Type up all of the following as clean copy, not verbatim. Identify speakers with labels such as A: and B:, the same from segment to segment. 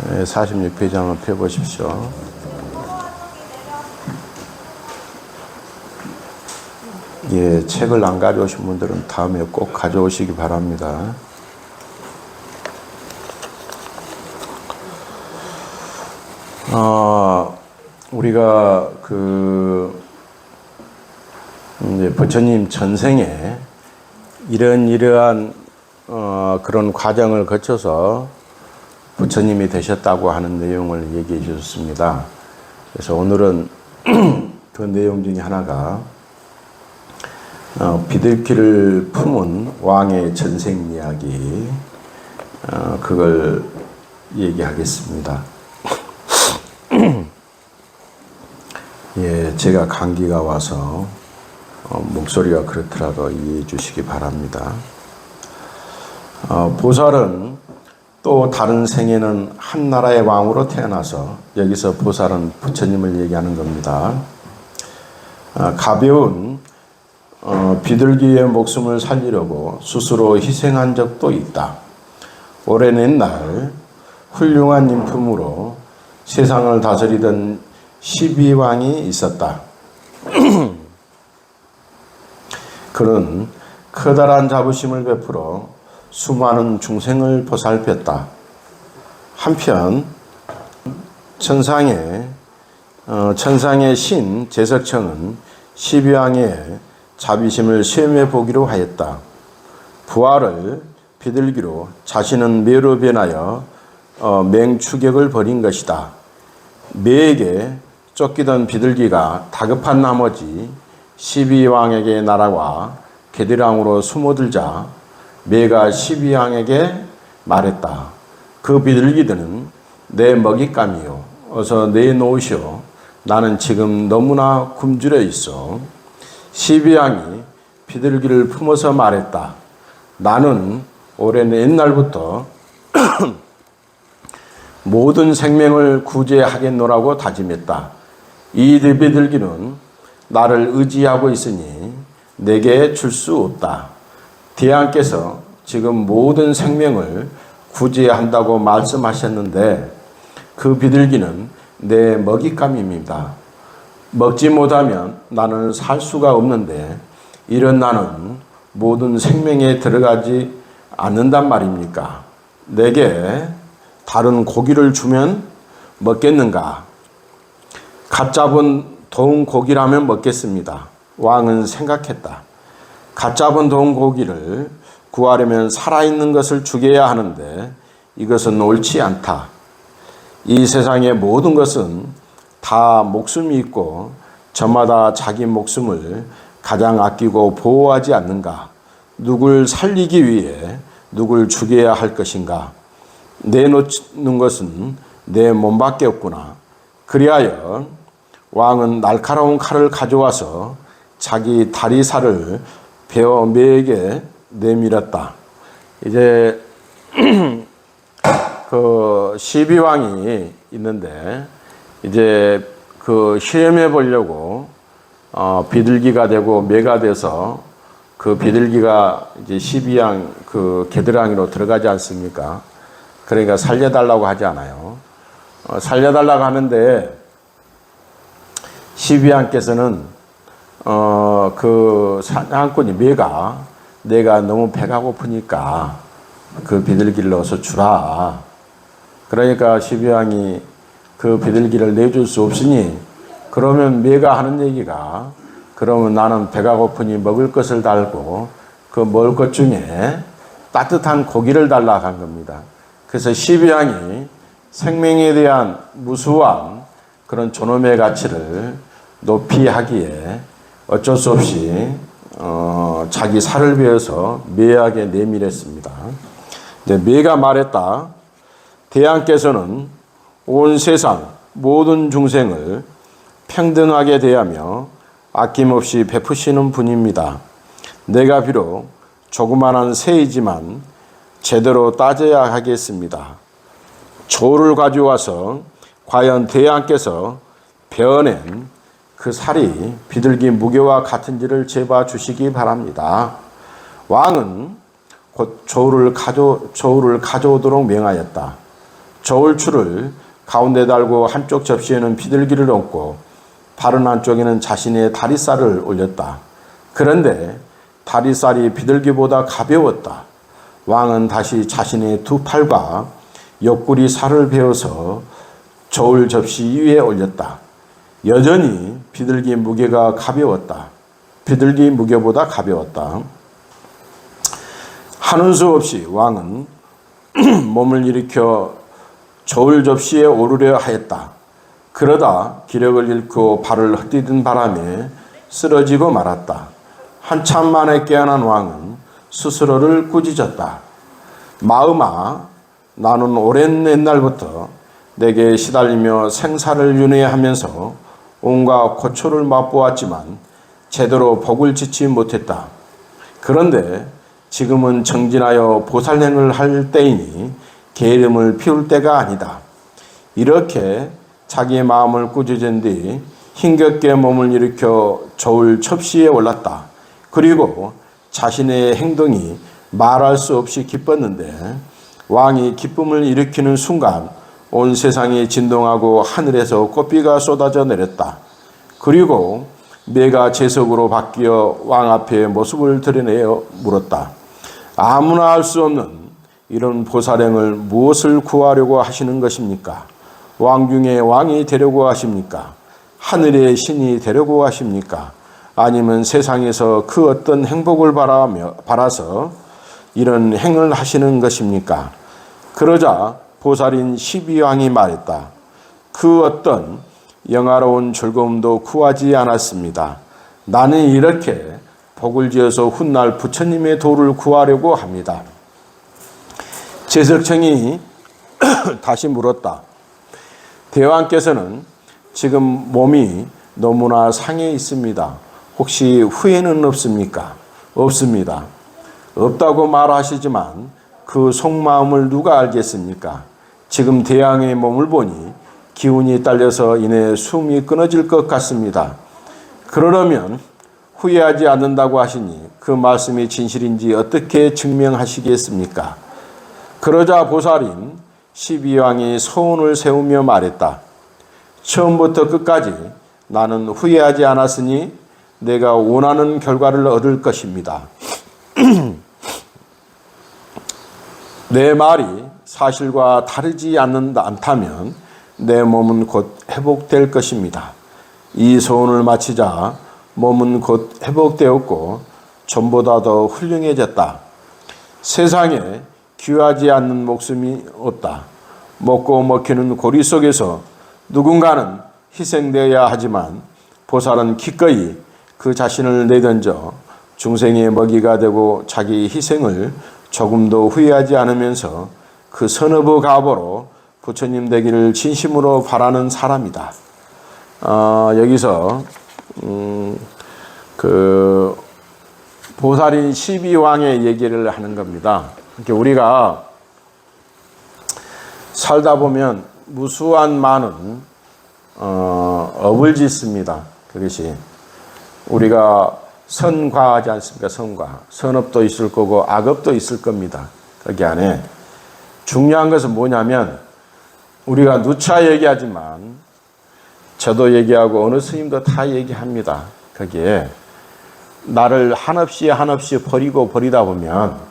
A: 46페이지 한번 펴보십시오. 예, 책을 안 가져오신 분들은 다음에 꼭 가져오시기 바랍니다. 우리가 이제 부처님 전생에 이러한 그런 과정을 거쳐서 부처님이 되셨다고 하는 내용을 얘기해 주셨습니다. 그래서 오늘은 그 내용 중에 하나가 비둘기를 품은 왕의 전생 이야기, 그걸 얘기하겠습니다. 예, 제가 감기가 와서 목소리가 그렇더라도 이해해 주시기 바랍니다. 보살은 또 다른 생에는 한 나라의 왕으로 태어나서, 여기서 보살은 부처님을 얘기하는 겁니다. 가벼운 비둘기의 목숨을 살리려고 스스로 희생한 적도 있다. 오랜 옛날 훌륭한 인품으로 세상을 다스리던 12왕이 있었다. 그는 커다란 자부심을 베풀어 수많은 중생을 보살폈다. 한편 천상의 신 제석청은 12왕의 자비심을 시험해 보기로 하였다. 부활을 비둘기로 자신은 매로 변하여 맹추격을 벌인 것이다. 매에게 쫓기던 비둘기가 다급한 나머지 12왕에게 날아와 게드랑으로 숨어들자 매가 12왕에게 말했다. 그 비둘기들은 내 먹잇감이요. 어서 내놓으시오. 나는 지금 너무나 굶주려 있어. 12왕이 비둘기를 품어서 말했다. 나는 오랜 옛날부터 모든 생명을 구제하겠노라고 다짐했다. 이 비둘기는 나를 의지하고 있으니 내게 줄 수 없다. 대왕께서 지금 모든 생명을 구제한다고 말씀하셨는데 그 비둘기는 내 먹잇감입니다. 먹지 못하면 나는 살 수가 없는데 이런 나는 모든 생명에 들어가지 않는단 말입니까? 내게 다른 고기를 주면 먹겠는가? 갓 잡은 더운 고기라면 먹겠습니다. 왕은 생각했다. 갓 잡은 더운 고기를 구하려면 살아있는 것을 죽여야 하는데 이것은 옳지 않다. 이 세상의 모든 것은 다 목숨이 있고 저마다 자기 목숨을 가장 아끼고 보호하지 않는가? 누굴 살리기 위해 누굴 죽여야 할 것인가? 내놓는 것은 내 몸밖에 없구나. 그리하여 왕은 날카로운 칼을 가져와서 자기 다리살을 베어 매에게 내밀었다. 이제 그 12왕이 있는데 이제 그 시험해 보려고 비둘기가 되고 매가 돼서 그 비둘기가 이제 12왕 그 게드랑이로 들어가지 않습니까? 그러니까 살려달라고 하지 않아요. 살려달라고 하는데 12왕께서는 그 사냥꾼이 매가 내가 너무 배가 고프니까 그 비둘기를 어서 주라. 그러니까 12왕이 그 비둘기를 내줄 수 없으니 그러면 매가 하는 얘기가 그러면 나는 배가 고프니 먹을 것을 달고 그 먹을 것 중에 따뜻한 고기를 달라고 한 겁니다. 그래서 12왕이 생명에 대한 무수한 그런 존엄의 가치를 높이 하기에 어쩔 수 없이 자기 살을 베어서 매에게 내밀었습니다. 매가 말했다. 대왕께서는 온 세상 모든 중생을 평등하게 대하며 아낌없이 베푸시는 분입니다. 내가 비록 조그마한 새이지만 제대로 따져야 하겠습니다. 조를 가져와서 과연 대왕께서 베어낸 그 살이 비둘기 무게와 같은지를 재봐 주시기 바랍니다. 왕은 곧 조를 가져오도록 명하였다. 저울추를 가운데 달고 한쪽 접시에는 비둘기를 얹고 다른 한쪽에는 자신의 다리살을 올렸다. 그런데 다리살이 비둘기보다 가벼웠다. 왕은 다시 자신의 두 팔과 옆구리 살을 베어서 저울 접시 위에 올렸다. 여전히 비둘기 무게가 가벼웠다. 비둘기 무게보다 가벼웠다. 하는 수 없이 왕은 몸을 일으켜 저울 접시에 오르려 하였다. 그러다 기력을 잃고 발을 헛디딘 바람에 쓰러지고 말았다. 한참 만에 깨어난 왕은 스스로를 꾸짖었다. 마음아, 나는 오랜 옛날부터 내게 시달리며 생사를 윤회하면서 온갖 고초를 맛보았지만 제대로 복을 짓지 못했다. 그런데 지금은 정진하여 보살행을 할 때이니 게으름을 피울 때가 아니다. 이렇게 자기의 마음을 꾸짖은 뒤 힘겹게 몸을 일으켜 저울 접시에 올랐다. 그리고 자신의 행동이 말할 수 없이 기뻤는데 왕이 기쁨을 일으키는 순간 온 세상이 진동하고 하늘에서 꽃비가 쏟아져 내렸다. 그리고 매가 제석으로 바뀌어 왕 앞에 모습을 드러내어 물었다. 아무나 할 수 없는 이런 보살행을 무엇을 구하려고 하시는 것입니까? 왕 중에 왕이 되려고 하십니까? 하늘의 신이 되려고 하십니까? 아니면 세상에서 그 어떤 행복을 바라서 이런 행을 하시는 것입니까? 그러자 보살인 12왕이 말했다. 그 어떤 영화로운 즐거움도 구하지 않았습니다. 나는 이렇게 복을 지어서 훗날 부처님의 도를 구하려고 합니다. 제석청이 다시 물었다. 대왕께서는 지금 몸이 너무나 상해 있습니다. 혹시 후회는 없습니까? 없습니다. 없다고 말하시지만 그 속마음을 누가 알겠습니까? 지금 대왕의 몸을 보니 기운이 딸려서 이내 숨이 끊어질 것 같습니다. 그러려면 후회하지 않는다고 하시니 그 말씀이 진실인지 어떻게 증명하시겠습니까? 그러자 보살인 12왕이 서운을 세우며 말했다. 처음부터 끝까지 나는 후회하지 않았으니 내가 원하는 결과를 얻을 것입니다. 내 말이 사실과 다르지 않다면 내 몸은 곧 회복될 것입니다. 이 소원을 마치자 몸은 곧 회복되었고 전보다 더 훌륭해졌다. 세상에 귀하지 않는 목숨이 없다. 먹고 먹히는 고리 속에서 누군가는 희생되어야 하지만 보살은 기꺼이 그 자신을 내던져 중생의 먹이가 되고 자기 희생을 조금도 후회하지 않으면서 그 선업의 가보로 부처님 되기를 진심으로 바라는 사람이다. 여기서 그 보살인 12왕의 얘기를 하는 겁니다. 이렇게 우리가 살다 보면 무수한 많은 업을 짓습니다. 그것이 우리가 선과하지 않습니까? 선과. 선업도 있을 거고 악업도 있을 겁니다. 거기 안에 중요한 것은 뭐냐면 우리가 누차 얘기하지만 저도 얘기하고 어느 스님도 다 얘기합니다. 거기에 나를 한없이 버리고 버리다 보면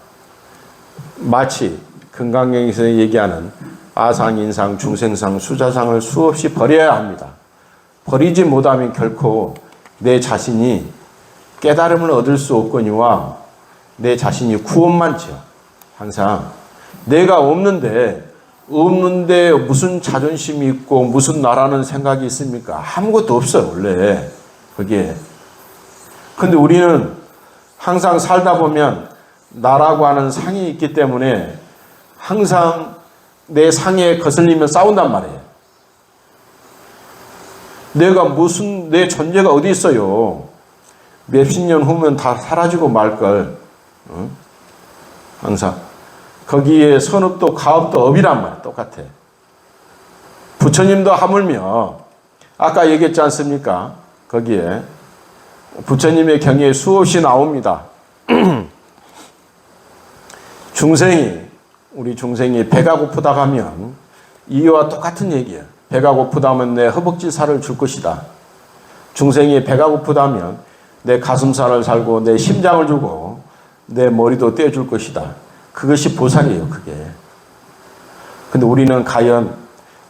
A: 마치 금강경에서 얘기하는 아상, 인상, 중생상, 수자상을 수없이 버려야 합니다. 버리지 못하면 결코 내 자신이 깨달음을 얻을 수 없거니와 내 자신이 구원만 지어. 항상 내가 없는데 무슨 자존심이 있고 무슨 나라는 생각이 있습니까? 아무것도 없어요, 원래. 거기에. 근데 우리는 항상 살다 보면 나라고 하는 상이 있기 때문에 항상 내 상에 거슬리며 싸운단 말이에요. 내 존재가 어디 있어요? 몇십 년 후면 다 사라지고 말걸. 응? 항상. 거기에 선업도 가업도 업이란 말이야. 똑같아. 부처님도 하물며 아까 얘기했지 않습니까? 거기에 부처님의 경에 수없이 나옵니다. 우리 중생이 배가 고프다 하면 이와 똑같은 얘기예요. 배가 고프다면 내 허벅지 살을 줄 것이다. 중생이 배가 고프다면 내 가슴살을 살고 내 심장을 주고 내 머리도 떼어줄 것이다. 그것이 보살이에요, 그게. 근데 우리는 과연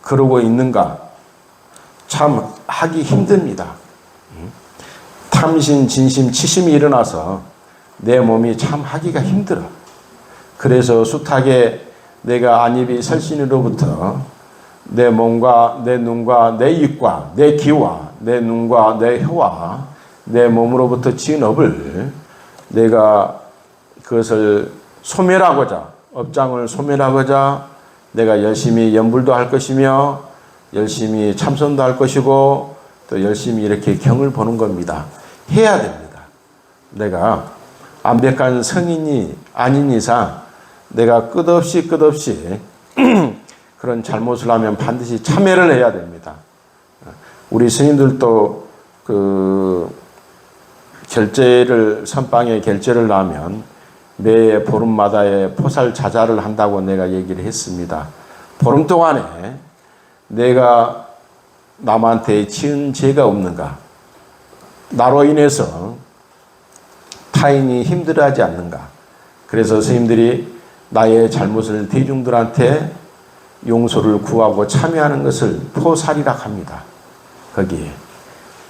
A: 그러고 있는가? 참 하기 힘듭니다. 탐심, 진심, 치심이 일어나서 내 몸이 참 하기가 힘들어. 그래서 숱하게 내가 안입이 설신으로부터 내 몸과 내 눈과 내 입과 내 귀와 내 눈과 내 혀와 내 몸으로부터 지은 업을 내가 그것을 소멸하고자, 업장을 소멸하고자 내가 열심히 연불도 할 것이며 열심히 참선도 할 것이고 또 열심히 이렇게 경을 보는 겁니다. 해야 됩니다. 내가 완벽한 성인이 아닌 이상 내가 끝없이 그런 잘못을 하면 반드시 참회를 해야 됩니다. 우리 스님들도 그 결제를 선방에 결제를 하면 매 보름마다의 포살 자자를 한다고 내가 얘기를 했습니다. 보름 동안에 내가 남한테 지은 죄가 없는가? 나로 인해서 타인이 힘들어하지 않는가? 그래서 스님들이 나의 잘못을 대중들한테 용서를 구하고 참여하는 것을 포살이라 합니다. 거기에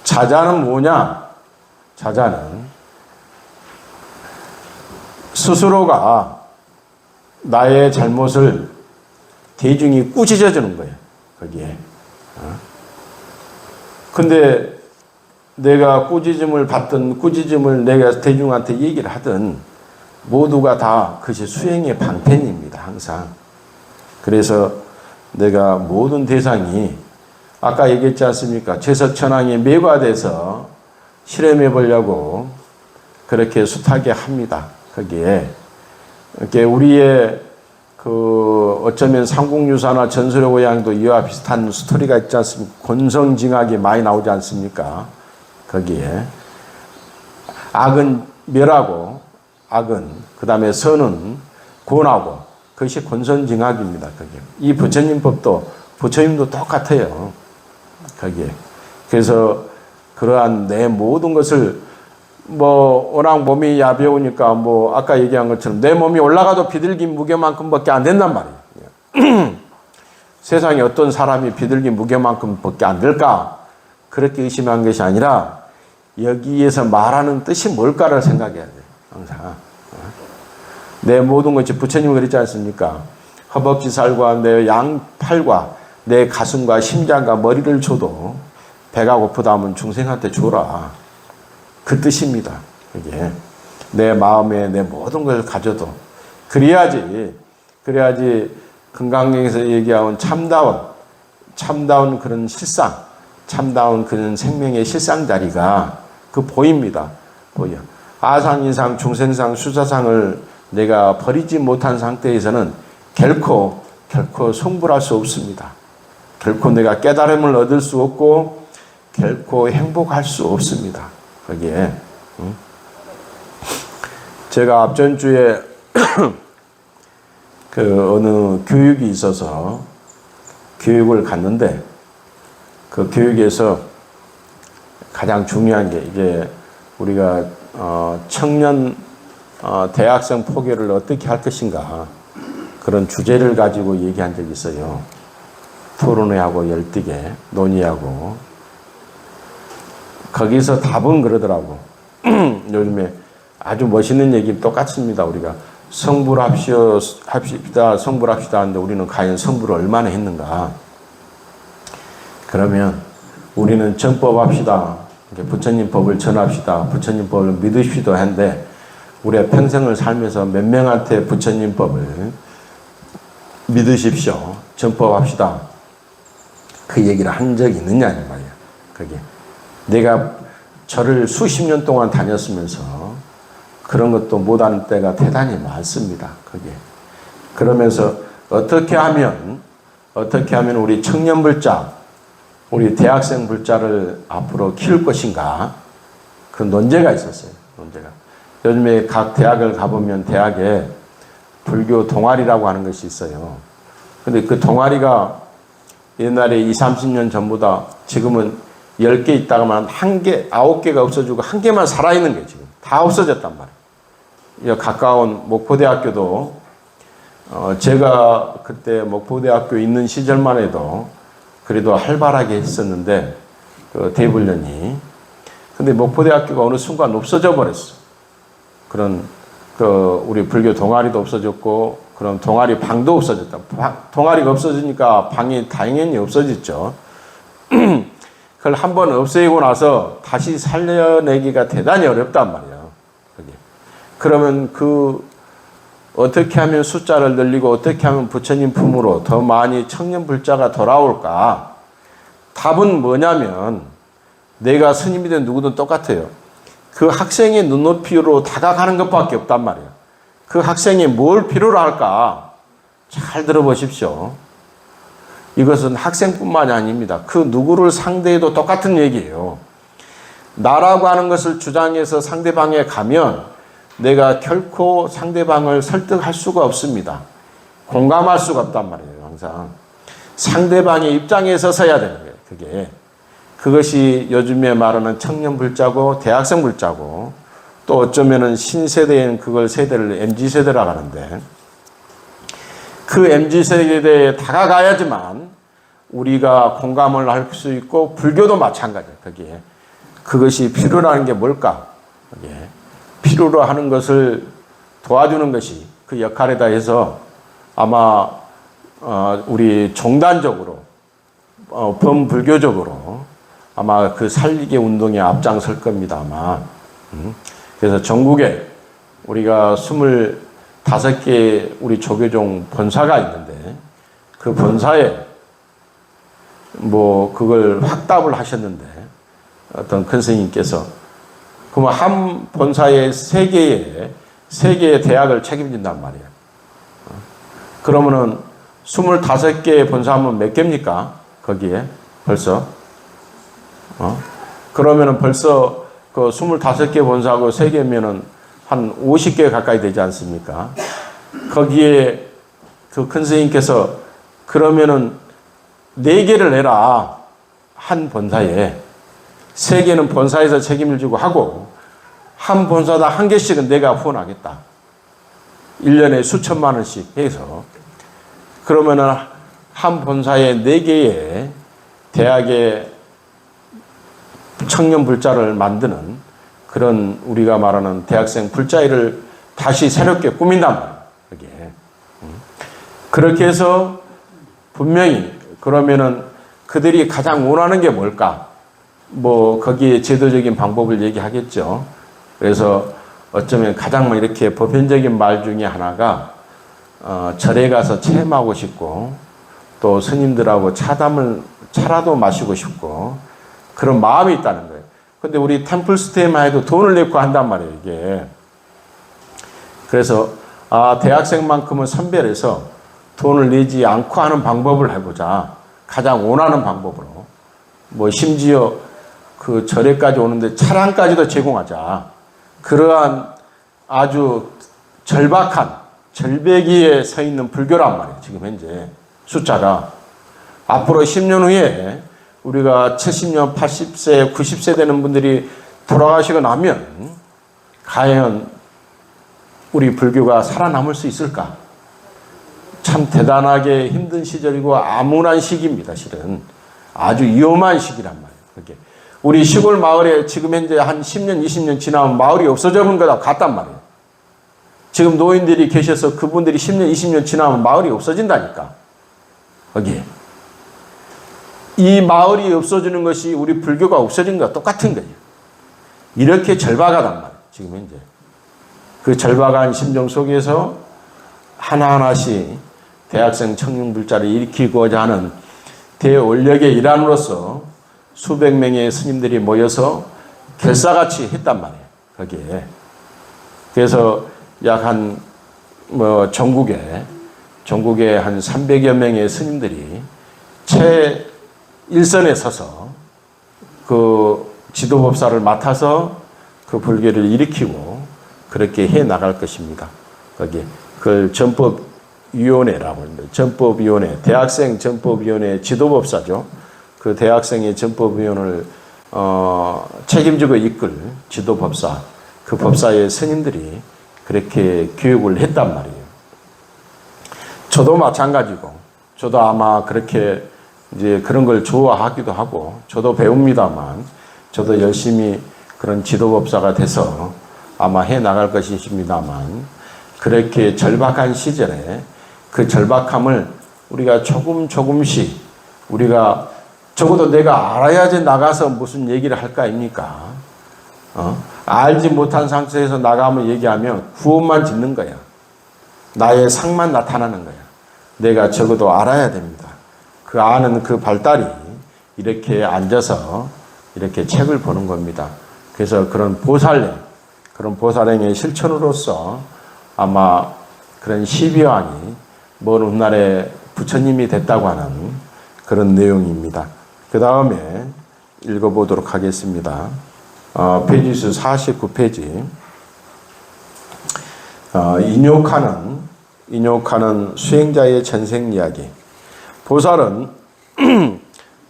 A: 자자는 뭐냐? 자자는 스스로가 나의 잘못을 대중이 꾸짖어 주는 거예요. 거기에. 근데 내가 꾸짖음을 받든 꾸짖음을 내가 대중한테 얘기를 하든 모두가 다 그것이 수행의 방편입니다. 항상. 그래서 내가 모든 대상이 아까 얘기했지 않습니까? 제석천왕이 매과돼서 실험해 보려고 그렇게 숱하게 합니다. 거기에 이렇게 우리의 그 어쩌면 삼국유사나 전설의 고향도 이와 비슷한 스토리가 있지 않습니까? 권성징악이 많이 나오지 않습니까? 거기에 악은 멸하고 악은 그 다음에 선은 권하고 그것이 권선징악입니다. 거기에 이 부처님 법도 부처님도 똑같아요. 거기에 그래서 그러한 내 모든 것을 뭐 워낙 몸이 야비우니까 뭐 아까 얘기한 것처럼 내 몸이 올라가도 비둘기 무게만큼밖에 안 된단 말이에요. 세상에 어떤 사람이 비둘기 무게만큼밖에 안 될까? 그렇게 의심한 것이 아니라 여기에서 말하는 뜻이 뭘까를 생각해야 돼요. 항상 내 모든 것이 부처님이 그랬지 않습니까? 허벅지 살과 내 양팔과 내 가슴과 심장과 머리를 줘도 배가 고프다 하면 중생한테 줘라. 그 뜻입니다. 이게 내 마음에 내 모든 걸 가져도 그래야지 금강경에서 얘기하는 참다운 그런 실상, 참다운 그런 생명의 실상 자리가 그 보입니다. 보여. 아상인상, 중생상, 수사상을 내가 버리지 못한 상태에서는 결코 성불할 수 없습니다. 결코 내가 깨달음을 얻을 수 없고 결코 행복할 수 없습니다. 거기에 제가 앞전주에 그 어느 교육이 있어서 교육을 갔는데 그 교육에서 가장 중요한 게 이게 우리가 청년 대학생 포교를 어떻게 할 것인가 그런 주제를 가지고 얘기한 적이 있어요. 토론회하고 열띠게 논의하고 거기서 답은 그러더라고. 요즘에 아주 멋있는 얘기 똑같습니다. 우리가 성불합시다 하는데 우리는 과연 성불을 얼마나 했는가. 그러면 우리는 정법합시다. 부처님 법을 전합시다. 부처님 법을 믿으십시오 하는데 우리가 평생을 살면서 몇 명한테 부처님 법을 믿으십시오. 정법합시다. 그 얘기를 한 적이 있느냐 이 말이야. 그게 내가 절을 수십 년 동안 다녔으면서 그런 것도 못하는 때가 대단히 많습니다. 그게 그러면서 어떻게 하면 우리 청년 불자, 우리 대학생 불자를 앞으로 키울 것인가 그 논제가 있었어요. 논제가 요즘에 각 대학을 가보면 대학에 불교 동아리라고 하는 것이 있어요. 근데 그 동아리가 옛날에 20, 30년 전보다 지금은 10개 있다가만 1개, 9개가 없어지고 1개만 살아있는 게 지금 다 없어졌단 말이에요. 가까운 목포대학교도 제가 그때 목포대학교 있는 시절만 해도 그래도 활발하게 했었는데 그 대불련이 근데 목포대학교가 어느 순간 없어져 버렸어. 그런 우리 불교 동아리도 없어졌고 그런 동아리 방도 없어졌다. 동아리가 없어지니까 방이 당연히 없어졌죠. 그걸 한번 없애고 나서 다시 살려내기가 대단히 어렵단 말이에요. 그러면 어떻게 하면 숫자를 늘리고 어떻게 하면 부처님 품으로 더 많이 청년불자가 돌아올까? 답은 뭐냐면 내가 스님이든 누구든 똑같아요. 그 학생의 눈높이로 다가가는 것밖에 없단 말이에요. 그 학생이 뭘 필요로 할까? 잘 들어보십시오. 이것은 학생뿐만이 아닙니다. 그 누구를 상대해도 똑같은 얘기예요. 나라고 하는 것을 주장해서 상대방에 가면 내가 결코 상대방을 설득할 수가 없습니다. 공감할 수가 없단 말이에요. 항상 상대방의 입장에 서서야 되는 거예요. 그것이 요즘에 말하는 청년불자고 대학생불자고 또 어쩌면은 신세대인 그걸 세대를 MZ세대라고 하는데 그 MZ세대에 다가가야지만 우리가 공감을 할 수 있고 불교도 마찬가지예요. 그것이 필요라는 게 뭘까? 필요로 하는 것을 도와주는 것이 그 역할이다 해서 아마 우리 종단적으로 범불교적으로 아마 그 살리기 운동에 앞장설 겁니다. 아마. 그래서 전국에 우리가 25개 우리 조계종 본사가 있는데 그 본사에 그걸 확답을 하셨는데 어떤 큰 스님께서 그러면 한 본사에 3개의 대학을 책임진단 말이에요. 그러면은 25개의 본사하면 몇 개입니까? 거기에 벌써? 그러면은 벌써 그 25개 본사하고 3개면은 한 50개 가까이 되지 않습니까? 거기에 그 큰 스님께서 그러면은 4개를 내라. 한 본사에. 3개는 본사에서 책임을 지고 하고 한 본사당 1개씩은 내가 후원하겠다. 1년에 수천만 원씩 해서 그러면은 한 본사에 4개의 대학의 청년 불자를 만드는 그런 우리가 말하는 대학생 불자회를 다시 새롭게 꾸민단 말이에요. 그렇게 해서 분명히 그러면은 그들이 가장 원하는 게 뭘까? 거기에 제도적인 방법을 얘기하겠죠. 그래서 어쩌면 가장 이렇게 보편적인 말 중에 하나가 절에 가서 체험하고 싶고 또 스님들하고 차라도 마시고 싶고 그런 마음이 있다는 거예요. 근데 우리 템플스테이만 해도 돈을 내고 한단 말이에요, 이게. 그래서 대학생만큼은 선별해서 돈을 내지 않고 하는 방법을 해보자. 가장 원하는 방법으로. 심지어 그 절에까지 오는데 차량까지도 제공하자. 그러한 아주 절박한 절벽위에 서 있는 불교란 말이에요. 지금 현재 숫자가. 앞으로 10년 후에 우리가 70년, 80세, 90세 되는 분들이 돌아가시고 나면 과연 우리 불교가 살아남을 수 있을까? 참 대단하게 힘든 시절이고 암울한 시기입니다. 실은 아주 위험한 시기란 말이에요. 우리 시골 마을에 지금 현재 한 10년, 20년 지나면 마을이 없어져 버린 거다 같단 말이에요. 지금 노인들이 계셔서 그분들이 10년, 20년 지나면 마을이 없어진다니까. 거기에. 이 마을이 없어지는 것이 우리 불교가 없어진 것과 똑같은 거예요. 이렇게 절박하단 말이에요. 지금 현재. 그 절박한 심정 속에서 하나하나씩 대학생 청년불자를 일으키고자 하는 대원력의 일환으로서 수백 명의 스님들이 모여서 결사같이 했단 말이에요. 거기에. 그래서 약 전국에 한 300여 명의 스님들이 최일선에 서서 그 지도법사를 맡아서 그 불교를 일으키고 그렇게 해 나갈 것입니다. 거기에. 그걸 전법 전법위원회라고 합니다. 전법위원회, 대학생 전법위원회 지도법사죠. 그 대학생의 전법위원을 책임지고 이끌 지도법사, 그 법사의 스님들이 그렇게 교육을 했단 말이에요. 저도 마찬가지고, 저도 아마 그렇게 이제 그런 걸 좋아하기도 하고, 저도 배웁니다만, 저도 열심히 그런 지도법사가 돼서 아마 해 나갈 것이십니다만, 그렇게 절박한 시절에 그 절박함을 우리가 조금씩 우리가 적어도 내가 알아야지 나가서 무슨 얘기를 할 거 아닙니까? 알지 못한 상태에서 나가면 얘기하면 구원만 짓는 거야. 나의 상만 나타나는 거야. 내가 적어도 알아야 됩니다. 그 아는 그 발달이 이렇게 앉아서 이렇게 책을 보는 겁니다. 그래서 그런 보살행의 실천으로서 아마 그런 12왕이 먼 훗날에 부처님이 됐다고 하는 그런 내용입니다. 그 다음에 읽어보도록 하겠습니다. 페이지 수 49페이지. 인욕하는 수행자의 전생 이야기. 보살은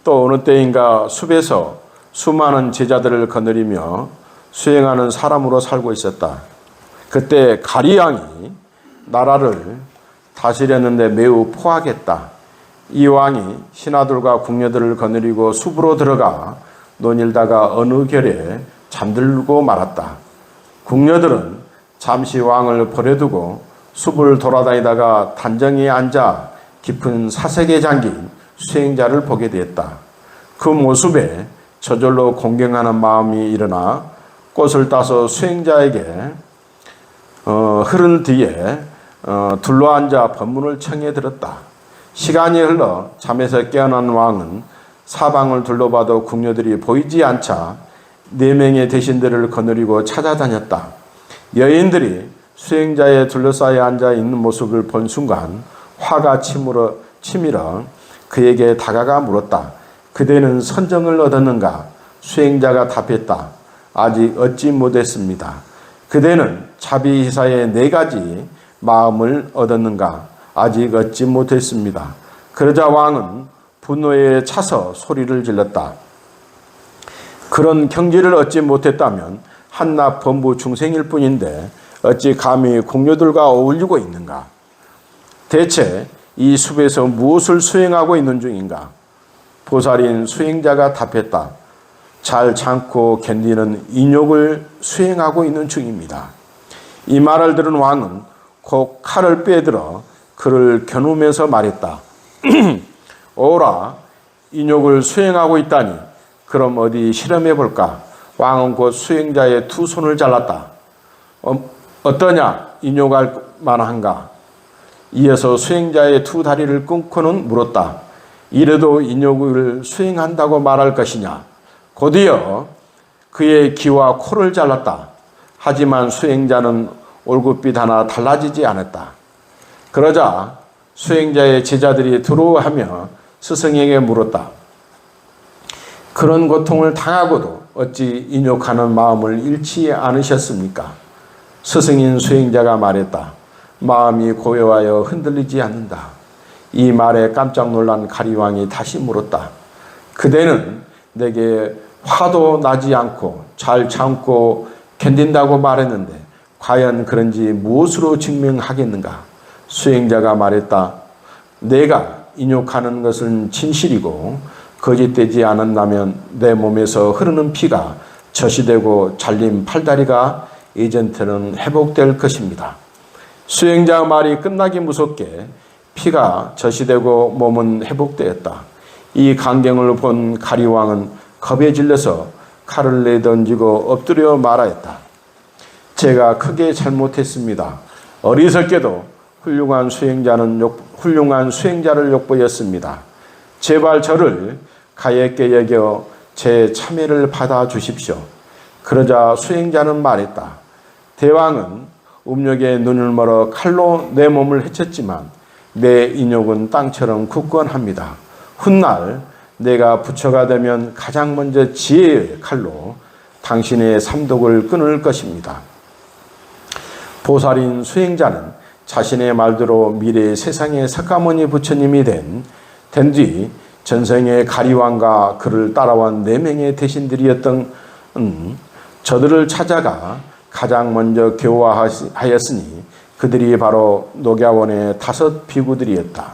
A: 또 어느 때인가 숲에서 수많은 제자들을 거느리며 수행하는 사람으로 살고 있었다. 그때 가리왕이 나라를 다스렸는데 매우 포악했다. 이 왕이 신하들과 궁녀들을 거느리고 숲으로 들어가 논일다가 어느 결에 잠들고 말았다. 궁녀들은 잠시 왕을 버려두고 숲을 돌아다니다가 단정히 앉아 깊은 사색에 잠긴 수행자를 보게 되었다. 그 모습에 저절로 공경하는 마음이 일어나 꽃을 따서 수행자에게 흐른 뒤에 둘러앉아 법문을 청해 들었다. 시간이 흘러 잠에서 깨어난 왕은 사방을 둘러봐도 궁녀들이 보이지 않자 4명의 대신들을 거느리고 찾아다녔다. 여인들이 수행자에 둘러싸여 앉아 있는 모습을 본 순간 화가 치밀어 그에게 다가가 물었다. 그대는 선정을 얻었는가? 수행자가 답했다. 아직 얻지 못했습니다. 그대는 자비희사의 4가지 마음을 얻었는가? 아직 얻지 못했습니다. 그러자 왕은 분노에 차서 소리를 질렀다. 그런 경지를 얻지 못했다면 한낱 범부 중생일 뿐인데 어찌 감히 궁녀들과 어울리고 있는가? 대체 이 숲에서 무엇을 수행하고 있는 중인가? 보살인 수행자가 답했다. 잘 참고 견디는 인욕을 수행하고 있는 중입니다. 이 말을 들은 왕은 곧 칼을 빼들어 그를 겨누면서 말했다. 오라, 인욕을 수행하고 있다니 그럼 어디 실험해 볼까? 왕은 곧 수행자의 2 손을 잘랐다. 어떠냐? 인욕할 만한가? 이어서 수행자의 2 다리를 끊고는 물었다. 이래도 인욕을 수행한다고 말할 것이냐? 곧이어 그의 귀와 코를 잘랐다. 하지만 수행자는 얼굴빛 하나 달라지지 않았다. 그러자 수행자의 제자들이 두려워하며 스승에게 물었다. 그런 고통을 당하고도 어찌 인욕하는 마음을 잃지 않으셨습니까? 스승인 수행자가 말했다. 마음이 고요하여 흔들리지 않는다. 이 말에 깜짝 놀란 가리왕이 다시 물었다. 그대는 내게 화도 나지 않고 잘 참고 견딘다고 말했는데 과연 그런지 무엇으로 증명하겠는가? 수행자가 말했다. 내가 인욕하는 것은 진실이고 거짓되지 않았다면 내 몸에서 흐르는 피가 저시되고 잘린 팔다리가 예전처럼 회복될 것입니다. 수행자 말이 끝나기 무섭게 피가 저시되고 몸은 회복되었다. 이 광경을 본 가리왕은 겁에 질려서 칼을 내던지고 엎드려 말하였다. 제가 크게 잘못했습니다. 어리석게도 훌륭한 수행자를 욕보였습니다. 제발 저를 가엾게 여겨 제 참회를 받아 주십시오. 그러자 수행자는 말했다. 대왕은 음욕에 눈을 멀어 칼로 내 몸을 해쳤지만 내 인욕은 땅처럼 굳건합니다. 훗날 내가 부처가 되면 가장 먼저 지혜의 칼로 당신의 삼독을 끊을 것입니다. 보살인 수행자는 자신의 말대로 미래의 세상의 석가모니 부처님이 된 뒤 전생의 가리왕과 그를 따라온 4명의 대신들이었던 저들을 찾아가 가장 먼저 교화하였으니 그들이 바로 녹야원의 5 비구들이었다.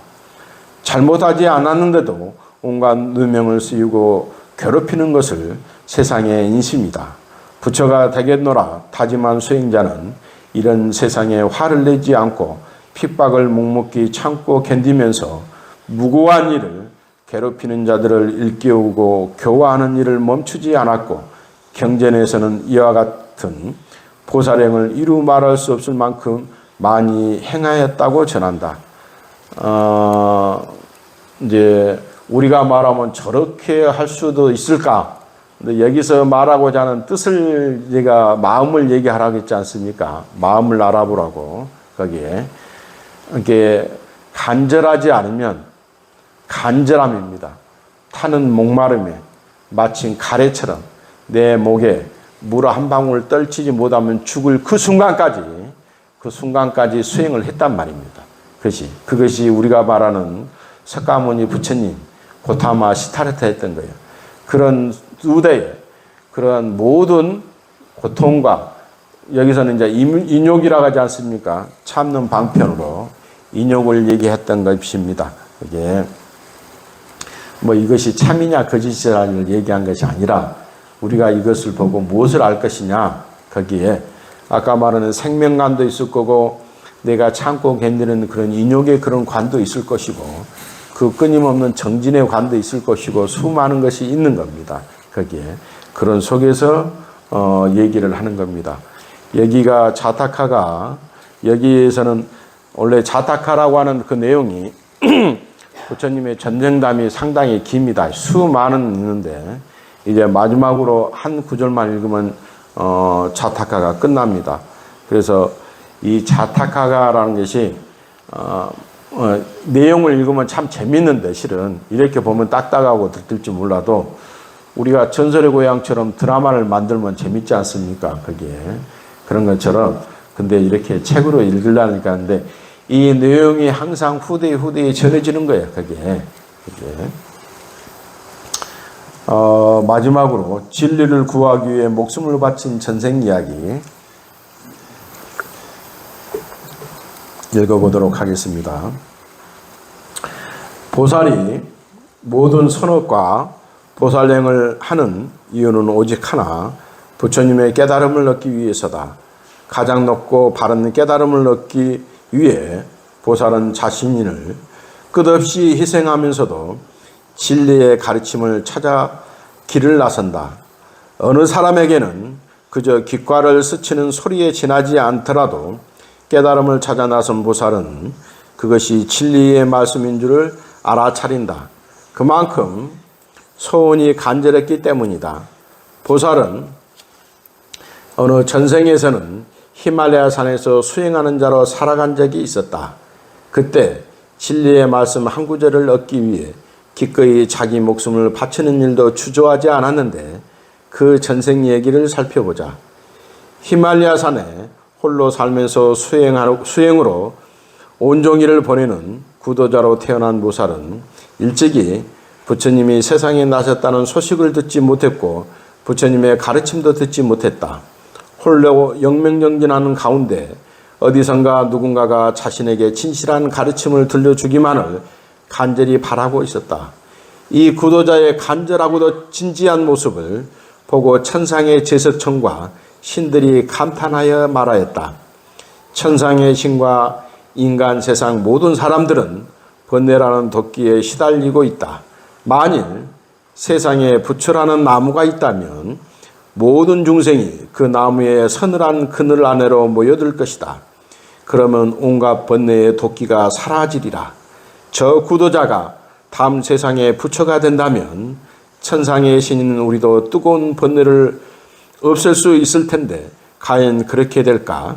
A: 잘못하지 않았는데도 온갖 누명을 씌우고 괴롭히는 것을 세상에 인심이다. 부처가 되겠노라 다짐한 수행자는 이런 세상에 화를 내지 않고 핍박을 묵묵히 참고 견디면서 무고한 일을 괴롭히는 자들을 일깨우고 교화하는 일을 멈추지 않았고 경전에서는 이와 같은 보살행을 이루 말할 수 없을 만큼 많이 행하였다고 전한다. 이제 우리가 말하면 저렇게 할 수도 있을까? 근데 여기서 말하고자 하는 뜻을 제가 마음을 얘기하라고 했지 않습니까? 마음을 알아보라고 거기에 이렇게 간절하지 않으면 간절함입니다. 타는 목마름에 마침 가래처럼 내 목에 물 한 방울 떨치지 못하면 죽을 그 순간까지 수행을 했단 말입니다. 그것이 우리가 말하는 석가모니 부처님 고타마 시타르타 했던 거예요. 그런 두대에 그런 모든 고통과 여기서는 이제 인욕이라고 하지 않습니까? 참는 방편으로 인욕을 얘기했던 것입니다. 이게 뭐 이것이 참이냐 거짓이냐를 얘기한 것이 아니라 우리가 이것을 보고 무엇을 알 것이냐 거기에 아까 말하는 생명관도 있을 거고 내가 참고 견디는 그런 인욕의 그런 관도 있을 것이고 그 끊임없는 정진의 관도 있을 것이고 수많은 것이 있는 겁니다. 거기에 그런 속에서 얘기를 하는 겁니다. 여기가 자타카가 여기에서는 원래 자타카라고 하는 그 내용이 부처님의 전쟁담이 상당히 깁니다. 수많은 있는데 이제 마지막으로 한 구절만 읽으면 자타카가 끝납니다. 그래서 이 자타카가라는 것이 내용을 읽으면 참 재밌는데 실은 이렇게 보면 딱딱하고 들뜰지 몰라도 우리가 전설의 고향처럼 드라마를 만들면 재밌지 않습니까? 거기에 그런 것처럼 근데 이렇게 책으로 읽으려니까 하는데 이 내용이 항상 후대에 전해지는 거예요. 거기에. 마지막으로 진리를 구하기 위해 목숨을 바친 전생 이야기 읽어보도록 하겠습니다. 보살이 모든 선업과 보살행을 하는 이유는 오직 하나, 부처님의 깨달음을 얻기 위해서다. 가장 높고 바른 깨달음을 얻기 위해 보살은 자신을 끝없이 희생하면서도 진리의 가르침을 찾아 길을 나선다. 어느 사람에게는 그저 귓가를 스치는 소리에 지나지 않더라도 깨달음을 찾아 나선 보살은 그것이 진리의 말씀인 줄을 알아차린다. 그만큼 소원이 간절했기 때문이다. 보살은 어느 전생에서는 히말라야 산에서 수행하는 자로 살아간 적이 있었다. 그때 진리의 말씀 한 구절을 얻기 위해 기꺼이 자기 목숨을 바치는 일도 주저하지 않았는데 그 전생 얘기를 살펴보자. 히말라야 산에 홀로 살면서 수행으로 온종일을 보내는 구도자로 태어난 보살은 일찍이 부처님이 세상에 나셨다는 소식을 듣지 못했고 부처님의 가르침도 듣지 못했다. 홀로 영맹정진하는 가운데 어디선가 누군가가 자신에게 진실한 가르침을 들려주기만을 간절히 바라고 있었다. 이 구도자의 간절하고도 진지한 모습을 보고 천상의 제석천과 신들이 감탄하여 말하였다. 천상의 신과 인간 세상 모든 사람들은 번뇌라는 도끼에 시달리고 있다. 만일 세상에 부처라는 나무가 있다면 모든 중생이 그 나무의 서늘한 그늘 안으로 모여들 것이다. 그러면 온갖 번뇌의 도끼가 사라지리라. 저 구도자가 다음 세상에 부처가 된다면 천상의 신인 우리도 뜨거운 번뇌를 없앨 수 있을 텐데 과연 그렇게 될까?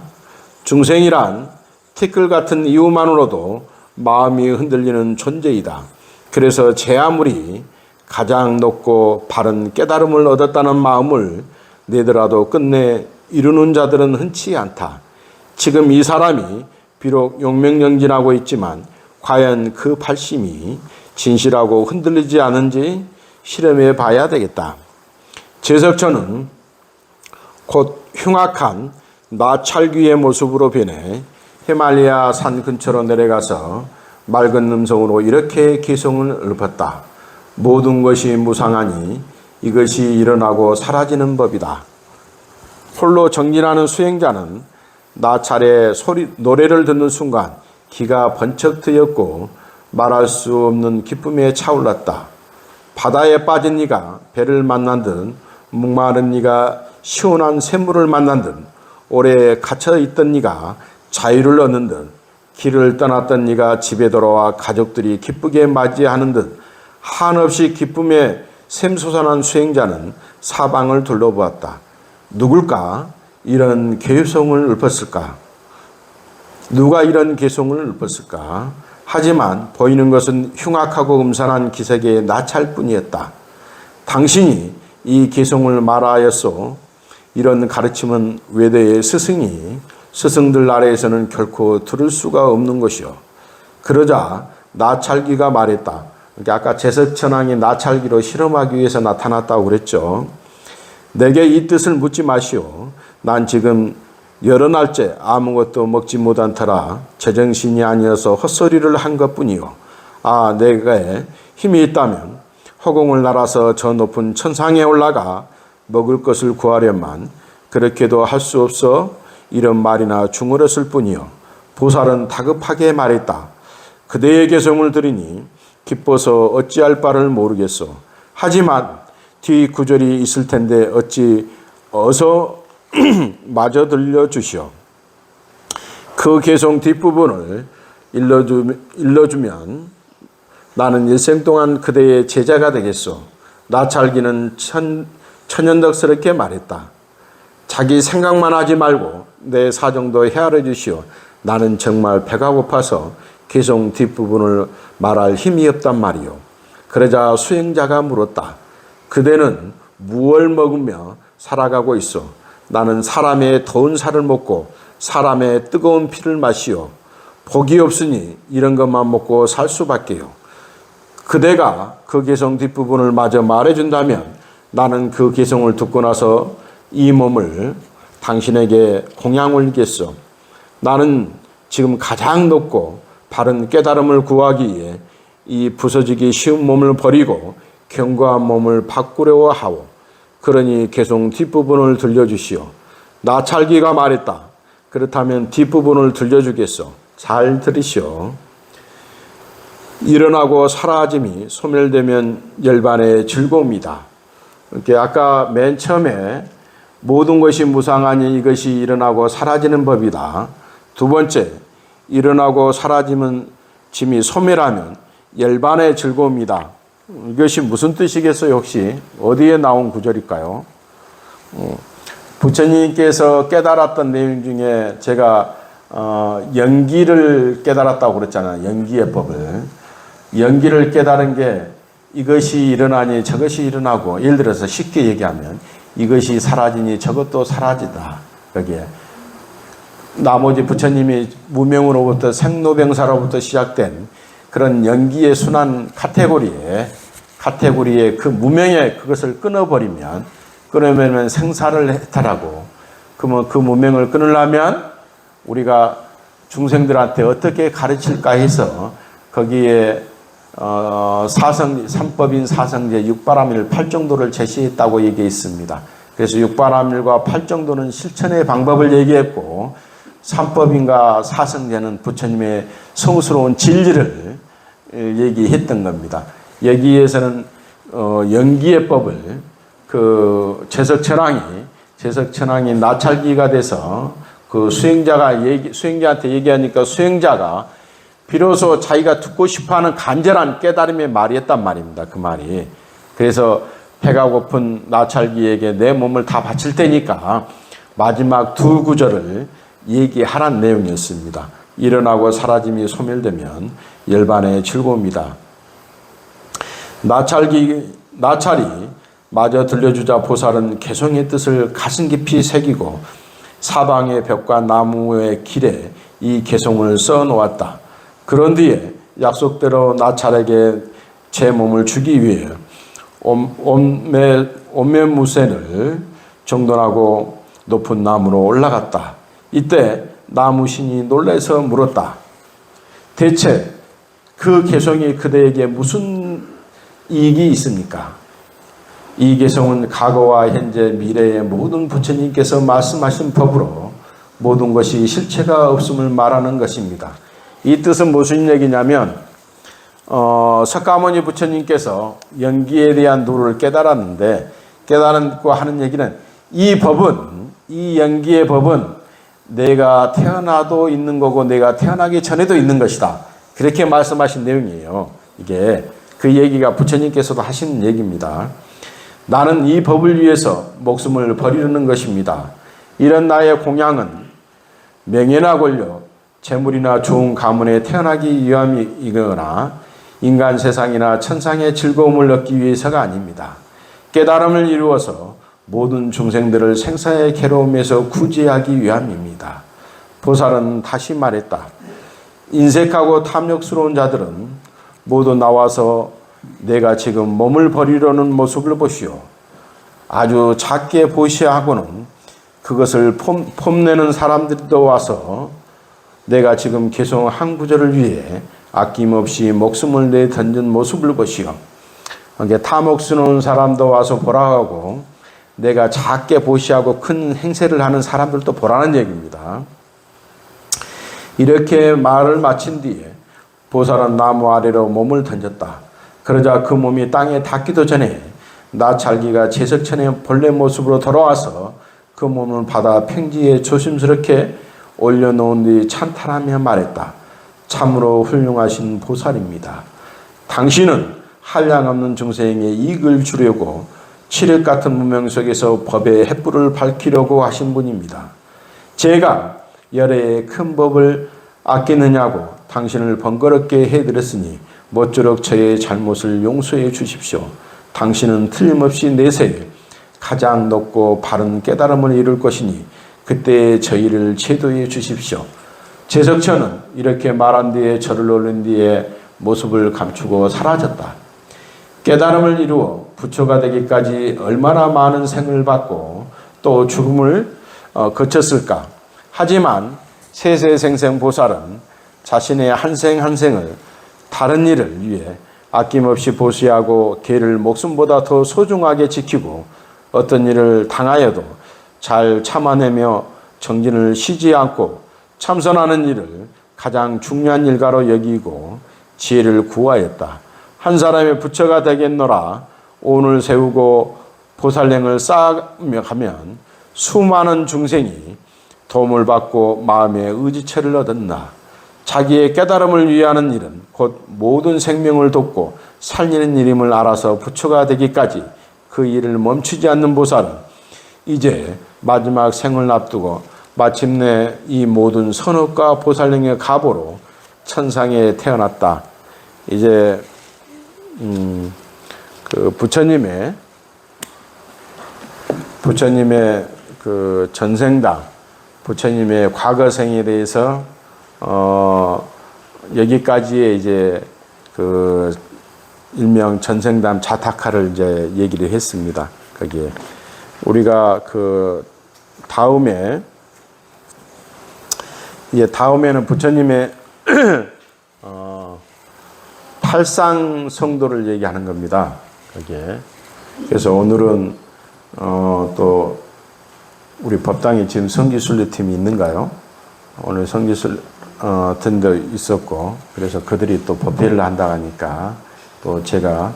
A: 중생이란 티끌 같은 이유만으로도 마음이 흔들리는 존재이다. 그래서 제 아무리 가장 높고 바른 깨달음을 얻었다는 마음을 내더라도 끝내 이루는 자들은 흔치 않다. 지금 이 사람이 비록 용맹정진하고 있지만 과연 그 발심이 진실하고 흔들리지 않은지 실험해 봐야 되겠다. 제석천은 곧 흉악한 나찰귀의 모습으로 변해 히말라야 산 근처로 내려가서 맑은 음성으로 이렇게 개성을 읊었다. 모든 것이 무상하니 이것이 일어나고 사라지는 법이다. 홀로 정진하는 수행자는 나찰의 노래를 듣는 순간 기가 번쩍 트였고 말할 수 없는 기쁨에 차올랐다. 바다에 빠진 이가 배를 만난 듯 목마른 이가 시원한 샘물을 만난 듯 오래 갇혀있던 이가 자유를 얻는 듯 길을 떠났던 이가 집에 돌아와 가족들이 기쁘게 맞이하는 듯 한없이 기쁨에 샘솟아난 수행자는 사방을 둘러보았다. 누굴까 이런 개성을 읊었을까? 누가 이런 개성을 읊었을까? 하지만 보이는 것은 흉악하고 음산한 기색의 나찰뿐이었다. 당신이 이 개성을 말하였소. 이런 가르침은 외대의 스승들 아래에서는 결코 들을 수가 없는 것이요. 그러자 나찰귀가 말했다. 아까 제석천왕이 나찰귀로 실험하기 위해서 나타났다고 그랬죠. 내게 이 뜻을 묻지 마시오. 난 지금 여러 날째 아무것도 먹지 못한 터라 제정신이 아니어서 헛소리를 한 것뿐이요. 내게 힘이 있다면 허공을 날아서 저 높은 천상에 올라가 먹을 것을 구하려만 그렇게도 할 수 없어 이런 말이나 중얼었을 뿐이요. 보살은 다급하게 말했다. 그대의 개성을 들으니 기뻐서 어찌할 바를 모르겠소. 하지만 뒤 구절이 있을 텐데 어찌 어서 마저 들려주시오. 그 개성 뒷부분을 일러주면 나는 일생 동안 그대의 제자가 되겠소. 나찰귀는 천연덕스럽게 말했다. 자기 생각만 하지 말고 내 사정도 헤아려 주시오. 나는 정말 배가 고파서 개성 뒷부분을 말할 힘이 없단 말이오. 그러자 수행자가 물었다. 그대는 무엇을 먹으며 살아가고 있어? 나는 사람의 더운 살을 먹고 사람의 뜨거운 피를 마시오. 복이 없으니 이런 것만 먹고 살 수밖에요. 그대가 그 개성 뒷부분을 마저 말해준다면 나는 그 개성을 듣고 나서 이 몸을 당신에게 공양 올리겠소. 나는 지금 가장 높고 바른 깨달음을 구하기 위해 이 부서지기 쉬운 몸을 버리고 견고한 몸을 바꾸려고 하오. 그러니 개성 뒷부분을 들려주시오. 나찰귀가 말했다. 그렇다면 뒷부분을 들려주겠소. 잘 들으시오. 일어나고 사라짐이 소멸되면 열반의 즐거움이다. 이렇게 아까 맨 처음에 모든 것이 무상하니 이것이 일어나고 사라지는 법이다. 두 번째, 일어나고 사라지면 짐이 소멸하면 열반의 즐거움이다. 이것이 무슨 뜻이겠어요? 혹시 어디에 나온 구절일까요? 부처님께서 깨달았던 내용 중에 제가 연기를 깨달았다고 그랬잖아요. 연기의 법을. 연기를 깨달은 게 이것이 일어나니 저것이 일어나고, 예를 들어서 쉽게 얘기하면 이것이 사라지니 저것도 사라지다. 여기에 나머지 부처님이 무명으로부터 생로병사로부터 시작된 그런 연기의 순환 카테고리에 그 무명의 그것을 끊어버리면, 끊으면 생사를 해탈하고, 그러면 그 무명을 끊으려면 우리가 중생들한테 어떻게 가르칠까 해서 거기에 삼법인 사성제 육바람일 8정도를 제시했다고 얘기했습니다. 그래서 육바람일과 8정도는 실천의 방법을 얘기했고, 삼법인과 사성제는 부처님의 성스러운 진리를 얘기했던 겁니다. 여기에서는 연기의 법을 그 제석천왕이 나찰귀가 돼서 그 수행자한테 얘기하니까 수행자가 비로소 자기가 듣고 싶어하는 간절한 깨달음의 말이었단 말입니다. 그 말이. 그래서 배가 고픈 나찰귀에게 내 몸을 다 바칠 테니까 마지막 두 구절을 얘기하라는 내용이었습니다. 일어나고 사라짐이 소멸되면 열반의 즐거움이다. 나찰이 마저 들려주자 보살은 개성의 뜻을 가슴 깊이 새기고 사방의 벽과 나무의 길에 이 개송을 써 놓았다. 그런 뒤에 약속대로 나찰에게 제 몸을 주기 위해 온매무새를 정돈하고 높은 나무로 올라갔다. 이때 나무신이 놀라서 물었다. 대체 그 개송이 그대에게 무슨 이익이 있습니까? 이 개송은 과거와 현재 미래의 모든 부처님께서 말씀하신 법으로 모든 것이 실체가 없음을 말하는 것입니다. 이 뜻은 무슨 얘기냐면 석가모니 부처님께서 연기에 대한 도를 깨달았는데, 깨달았고 하는 얘기는 이 연기의 법은 내가 태어나도 있는 거고 내가 태어나기 전에도 있는 것이다. 그렇게 말씀하신 내용이에요. 이게 그 얘기가 부처님께서도 하시는 얘기입니다. 나는 이 법을 위해서 목숨을 버리려는 것입니다. 이런 나의 공양은 명예나 권력, 재물이나 좋은 가문에 태어나기 위함이거나 인간 세상이나 천상의 즐거움을 얻기 위해서가 아닙니다. 깨달음을 이루어서 모든 중생들을 생사의 괴로움에서 구제하기 위함입니다. 보살은 다시 말했다. 인색하고 탐욕스러운 자들은 모두 나와서 내가 지금 몸을 버리려는 모습을 보시오. 아주 작게 보시하고는 그것을 폼내는 사람들도 와서 내가 지금 개송 한 구절을 위해 아낌없이 목숨을 내던진 모습을 보시오. 탐욕스러운 사람도 와서 보라고 내가 작게 보시하고 큰 행세를 하는 사람들도 보라는 얘기입니다. 이렇게 말을 마친 뒤에 보살은 나무 아래로 몸을 던졌다. 그러자 그 몸이 땅에 닿기도 전에 나찰기가 제석천의 본래 모습으로 돌아와서 그 몸을 받아 평지에 조심스럽게 올려놓은 뒤 찬탄하며 말했다. 참으로 훌륭하신 보살입니다. 당신은 한량없는 중생에게 이익을 주려고 칠흑 같은 문명 속에서 법의 횃불을 밝히려고 하신 분입니다. 제가 열애의 큰 법을 아끼느냐고 당신을 번거롭게 해드렸으니 모쪼록 저의 잘못을 용서해 주십시오. 당신은 틀림없이 내세에 가장 높고 바른 깨달음을 이룰 것이니 그때 저희를 제도해 주십시오. 제석천은 이렇게 말한 뒤에 절을 올린 뒤에 모습을 감추고 사라졌다. 깨달음을 이루어 부처가 되기까지 얼마나 많은 생을 받고 또 죽음을 거쳤을까. 하지만 세세생생보살은 자신의 한 생 한 생을 다른 일을 위해 아낌없이 보시하고 개를 목숨보다 더 소중하게 지키고 어떤 일을 당하여도 잘 참아내며 정진을 쉬지 않고 참선하는 일을 가장 중요한 일가로 여기고 지혜를 구하였다. 한 사람의 부처가 되겠노라 오늘 세우고 보살행을 쌓아가며 가면 수많은 중생이 도움을 받고 마음의 의지처를 얻었나. 자기의 깨달음을 위하는 일은 곧 모든 생명을 돕고 살리는 일임을 알아서 부처가 되기까지 그 일을 멈추지 않는 보살은 이제 마지막 생을 앞두고 마침내 이 모든 선업과 보살행의 가보로 천상에 태어났다. 이제 그 부처님의 그 전생당, 부처님의 과거생에 대해서 여기까지의 이제 그 일명 전생담 자타카를 이제 얘기를 했습니다. 거기에 우리가 그 다음에는 부처님의 팔상 성도를 얘기하는 겁니다. 거기에. 그래서 오늘은 또 우리 법당에 지금 성기순례팀이 있는가요? 오늘 성기순 팀도 있었고, 그래서 그들이 또 법회를 한다 하니까 또 제가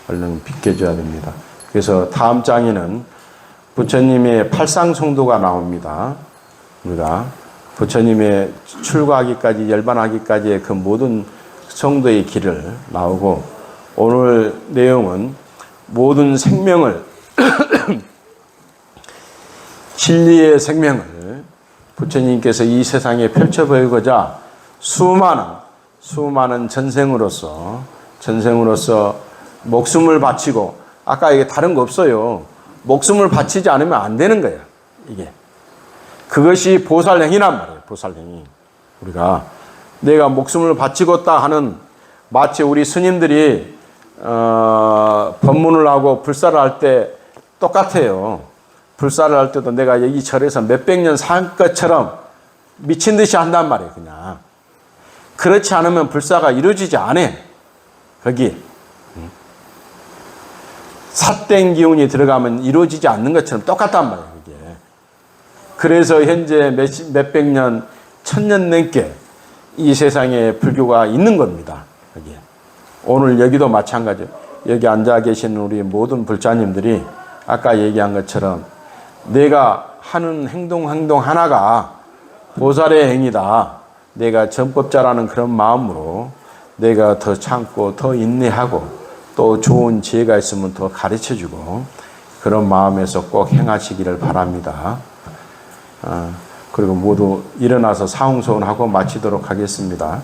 A: 얼른 비켜줘야 됩니다. 그래서 다음 장에는 부처님의 팔상 성도가 나옵니다. 우리가 부처님의 출가하기까지 열반하기까지의 그 모든 성도의 길을 나오고, 오늘 내용은 모든 생명을 진리의 생명을 부처님께서 이 세상에 펼쳐보이고자 수많은 전생으로서 목숨을 바치고, 아까 이게 다른 거 없어요. 목숨을 바치지 않으면 안 되는 거예요. 이게 그것이 보살행이란 말이에요. 보살행이. 우리가 내가 목숨을 바치겠다 하는, 마치 우리 스님들이 법문을 하고 불사를 할 때 똑같아요. 불사를 할 때도 내가 이 절에서 몇백 년 산 것처럼 미친 듯이 한단 말이에요. 그냥 그렇지 않으면 불사가 이루어지지 않아. 거기 삿된 기운이 들어가면 이루어지지 않는 것처럼 똑같단 말이에요. 그게. 그래서 현재 몇백 년, 천년 넘게 이 세상에 불교가 있는 겁니다. 여기에. 오늘 여기도 마찬가지예요. 여기 앉아 계신 우리 모든 불자님들이 아까 얘기한 것처럼 내가 하는 행동 하나가 보살의 행위다. 내가 전법자라는 그런 마음으로 내가 더 참고 더 인내하고 또 좋은 지혜가 있으면 더 가르쳐주고 그런 마음에서 꼭 행하시기를 바랍니다. 그리고 모두 일어나서 사흥소원하고 마치도록 하겠습니다.